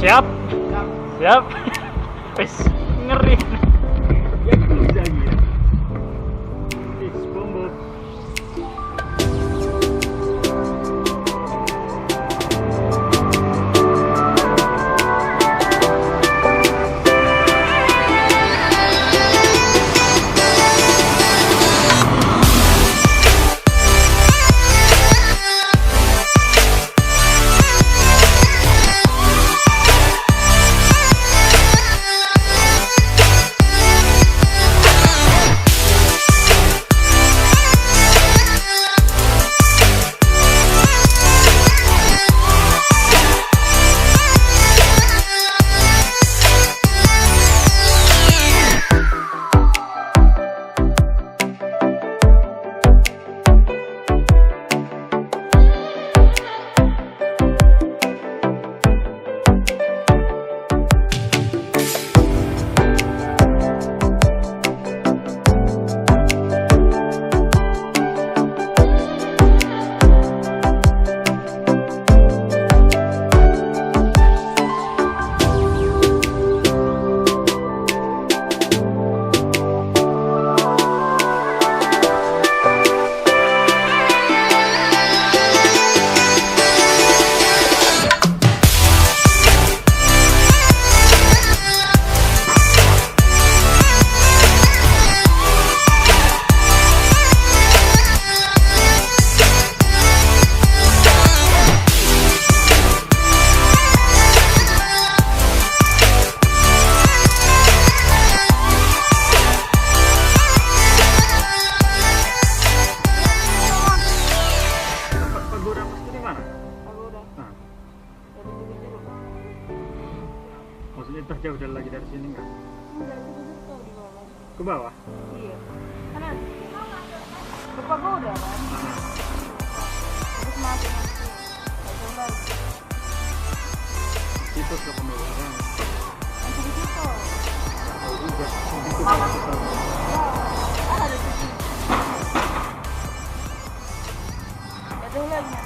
Siap? Siap? Wis ngeri. Ya bisa gitu. Bombo. Maksudnya entah jauh lagi dari sini nggak? Enggak, itu tuh di bawah. Ke bawah? Iya. Karena ke pagoda kan. Terus masuk nanti. Jauh lagi. Itu ke penularan. Nanti di situ. Tahu juga. Itu kan aku tahu. Ada di situ. Jauh lagi nanti.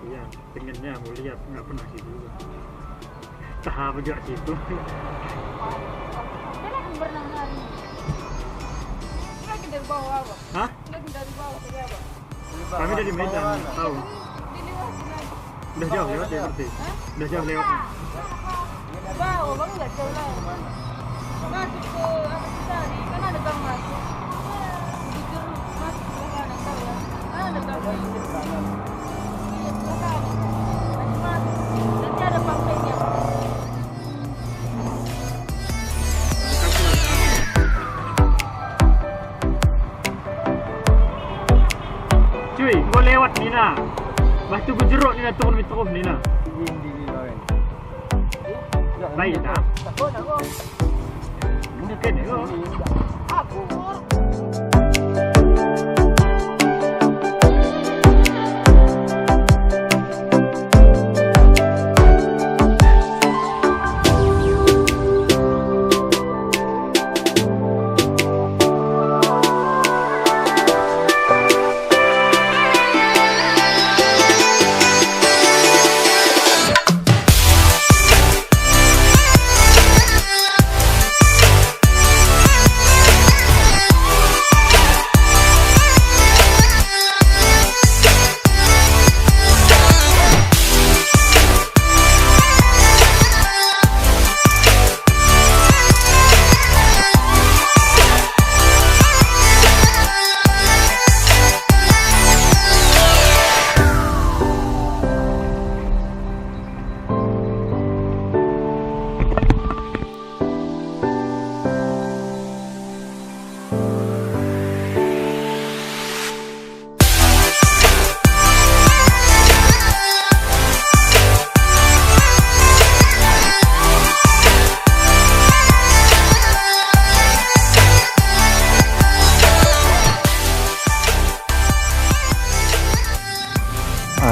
Iya, pengennya mau lihat, nggak pernah sih juga. Tahap aja situ. Dia lagi berenang hari ini. Lagi dari bawah apa? Hah? Lagi dari bawah tadi apa? Kami dari Medan, tahu. Diliwati lagi. Udah jauh lewat ya berarti? Udah jauh lewat. Bawah bang nggak jauh lagi. Masuk ke apa sih tadi? Kan ada gang masuk. Jujur masuk ke kanan tahu ya? Kan ada gang masuk. Iya, ke kanan. Masih masuk. Nanti ada pampainya. Cuy, gua lewat Nina. Batu gua jeruk Nina turun terus Nina. Baik tak? Takut aku. Mungkin ya. Aku.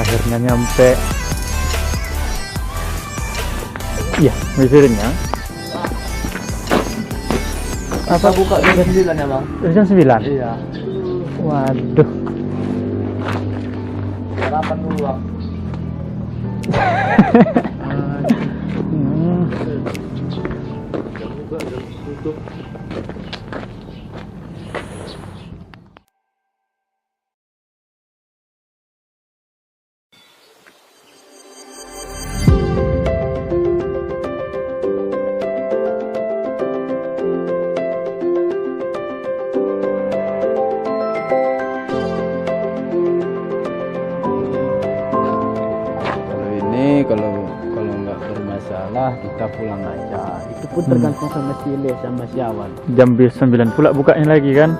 Akhirnya nyampe. Iya, misalnya. Apa buka jam 9 ya bang? Jam 9? Iya. Waduh. Sarapan dulu bang. Jam buka, jam tutup. Kalau nggak bermasalah kita pulang aja. Itu pun tergantung sama si Le sama si Awan. Jam 9 pula bukanya lagi kan.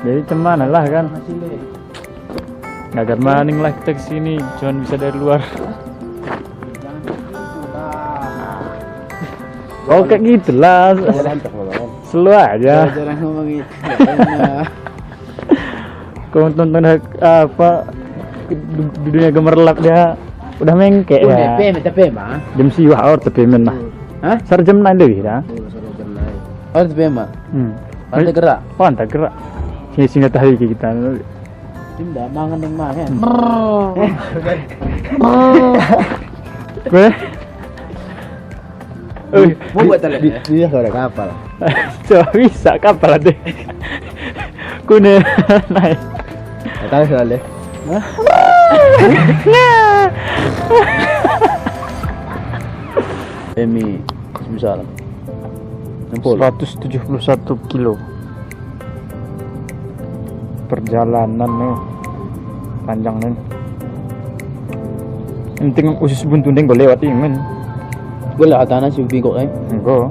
Jadi cemana lah kan. Sama si Le. Agar maning lah kita kesini, cuman bisa dari luar. Jangan gitu lah. Oh kayak gitulah. Selalu aja. Jarang ngomong itu. Kau tonton apa di dunia gemerlap dia udah mengkek ya. TP mah. Jam siwa or tapi men mah. Hah? Sar jam 9 deui dah. Oh TP mah. Pantai gerak. Pantai gerak. Sini sini tahu kita. Tidak mangan yang mah kan. Gue. Mau buat tali. Dia suara kapal. Coba bisa kapal deh. Kune naik. Tahu soalnya. Emi, misal 171 kilo perjalanan nih panjang nih. Yang penting usus buntu neng gue lewat ini men. gue lah tanah si Ubi kok enggak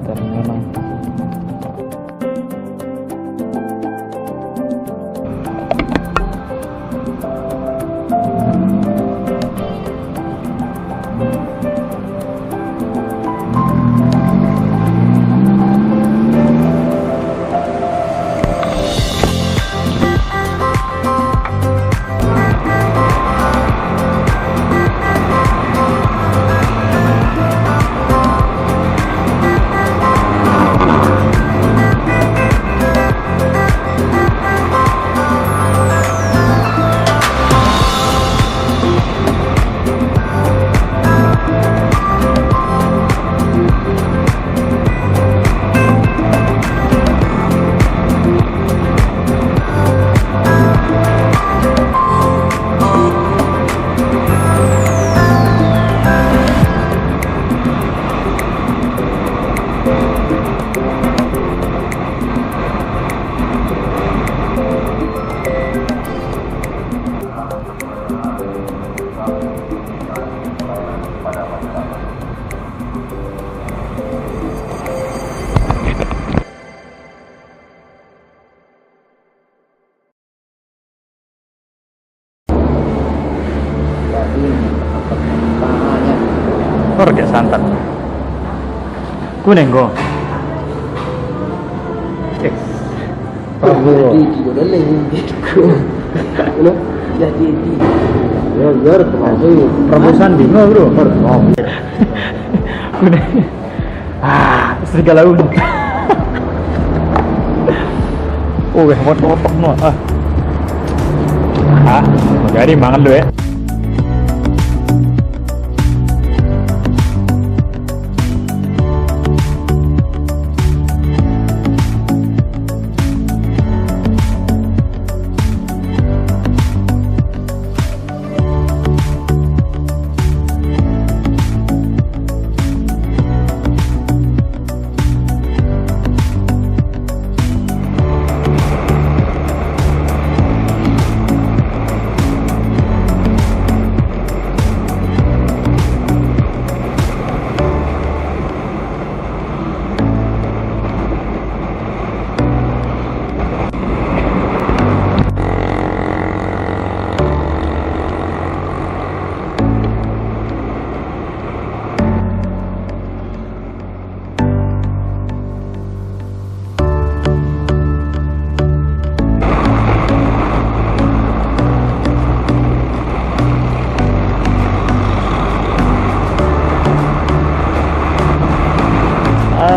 ternyata orang kayak santan kuning go Prabowo Sandi nggak bro kuning serigala udah oh motor no jadi makan dulu ya.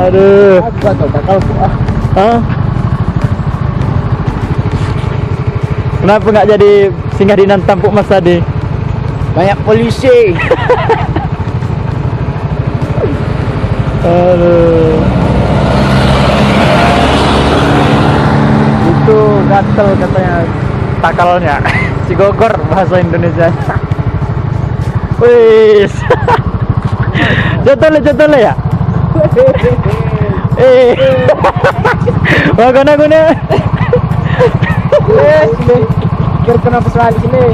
Aduh. Aku atau bakal ah. Hah? Kenapa nggak jadi singgah dinan Tampuk Mas tadi? Banyak polisi. Aduh. Itu gatel katanya takalnya. Si Gogor bahasa Indonesia. Wih. Jatuh ya? Wagana guna. Kira kenapa selalu sini?